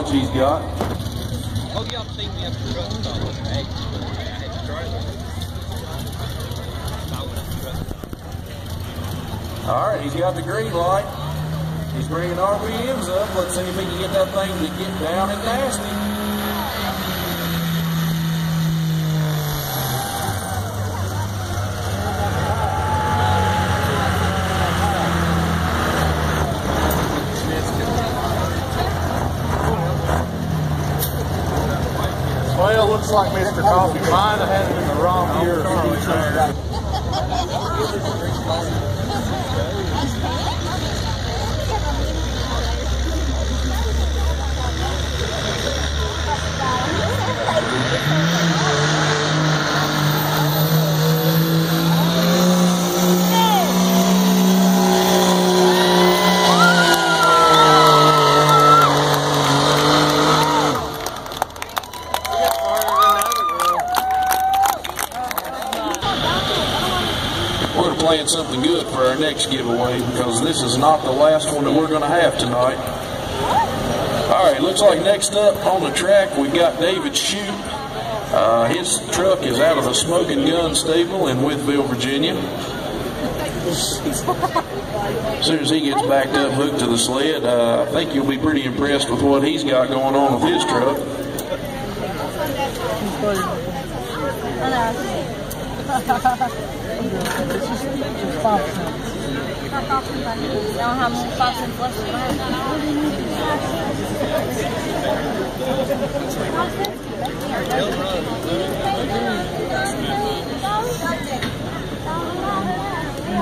knowledge he's got. Hope y'all think we have to trust on it, right? All right, he's got the green light. He's bringing RPMs up. Let's see if he can get that thing to get down and nasty. Well, it looks like Mr. Coffee might have had it in the wrong year. We're playing something good for our next giveaway because this is not the last one that we're going to have tonight. All right, looks like next up on the track we've got David Shute. His truck is out of the Smoking Gun stable in Wytheville, Virginia. As soon as he gets backed up, hooked to the sled, I think you'll be pretty impressed with what he's got going on with his truck.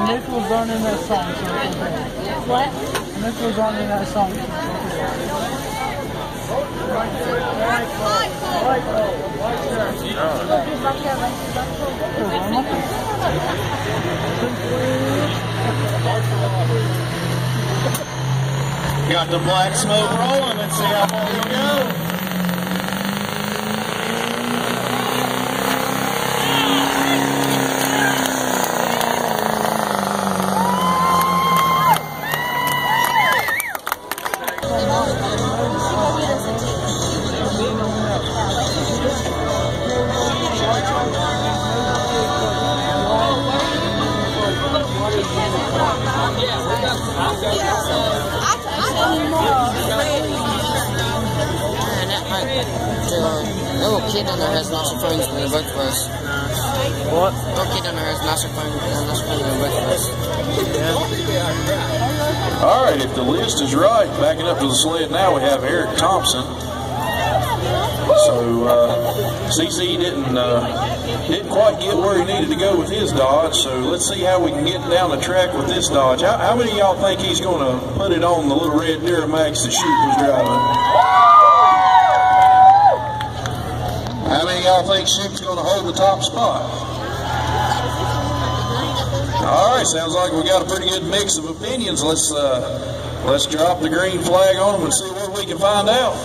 Nick was running that song. What? Nick was running that song. Got the black smoke rolling. Let's see how far we go. The little kid in there has lots of phones when they work for us. What? The little kid in there has lots of phones when they work for us. All right, if the list is right, backing up to the sled now, we have Eric Thompson. So CC didn't quite get where he needed to go with his Dodge. So let's see how we can get down the track with this Dodge. How many of y'all think he's going to put it on the little red Duramax that Shute was driving? How many of y'all think Shute's going to hold the top spot? All right, sounds like we got a pretty good mix of opinions. Let's drop the green flag on them and see what we can find out.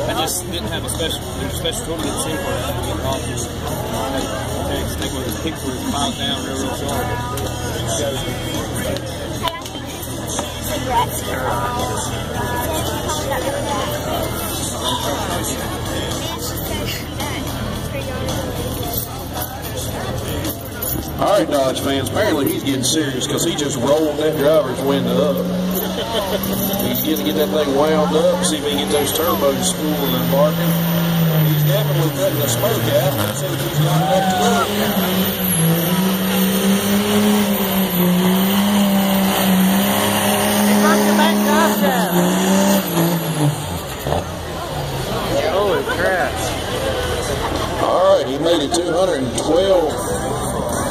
I just didn't have a special tool to get for it. I had to take one of his pictures, piled down real All right, Dodge fans, apparently he's getting serious because he just rolled that driver's window up. He's going to get that thing wound up, see if he can get those turbos spooling and barking. He's definitely cutting the smoke out. Let's see if he's got enough to work. He knocked the back tire down. Holy crap. All right, he made it 212.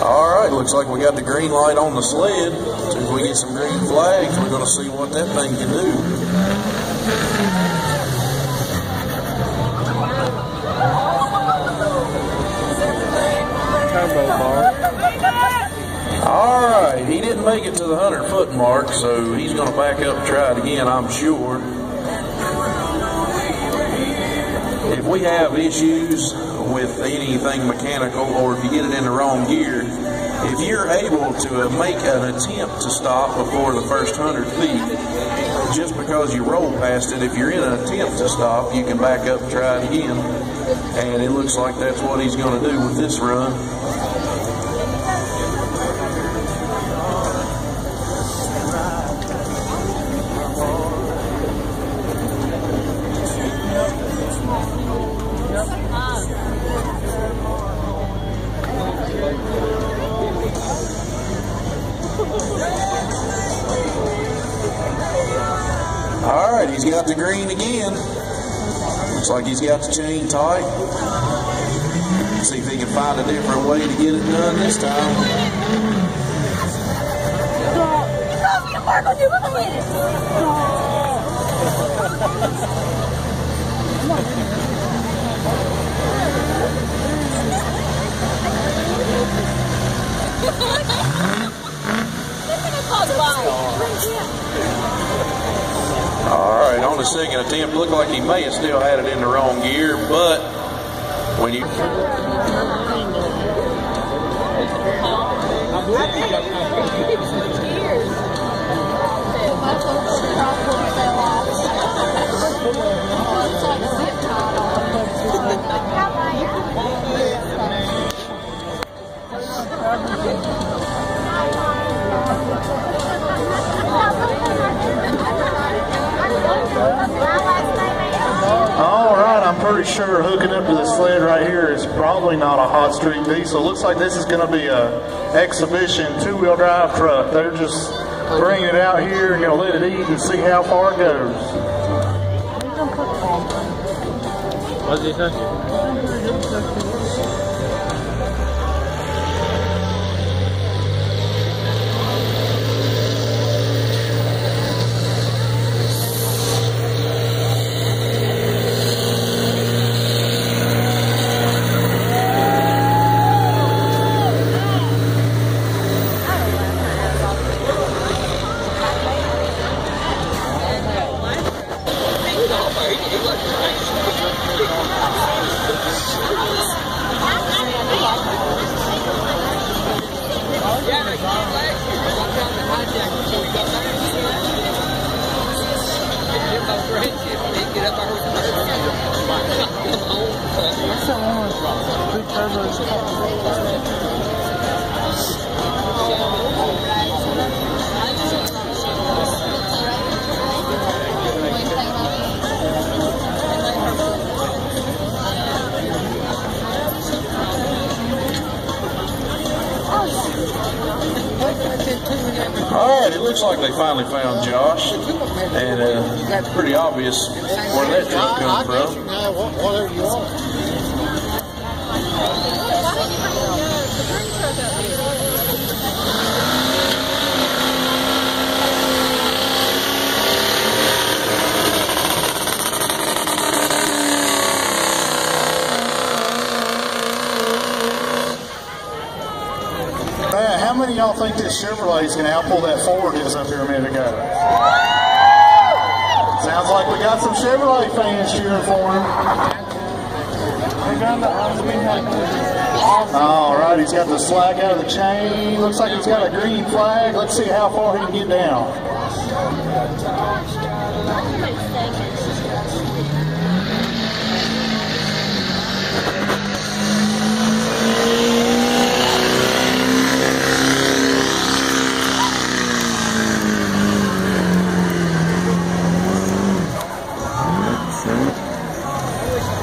All right, looks like we got the green light on the sled. So if we get some green flags, we're going to see what that thing can do. Turbo bar. All right, he didn't make it to the 100-foot mark, so he's going to back up and try it again, I'm sure. If we have issues with anything mechanical, or if you get it in the wrong gear, if you're able to make an attempt to stop before the first 100 feet, just because you roll past it, if you're in an attempt to stop, you can back up and try it again. And it looks like that's what he's going to do with this run. All right, he's got the green again. Looks like he's got the chain tight. Let's see if he can find a different way to get it done this time. All right, on the second attempt, looked like he may have still had it in the wrong gear, but when you... Alright, I'm pretty sure hooking up to the sled right here is probably not a Hot Streak diesel. Looks like this is going to be a exhibition two-wheel drive truck. They're just bringing it out here and going to let it eat and see how far it goes. What did he say? Alright, it looks like they finally found Josh, and it's pretty obvious where that truck comes from. Whatever you want. How many of y'all think this Chevrolet is going to outpull that Ford is up here a minute ago? Sounds like we got some Chevrolet fans cheering for him. All right, he's got the flag out of the chain. Looks like he's got a green flag. Let's see how far he can get down.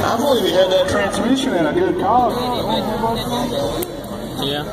I believe he had that transmission in a good car. Yeah.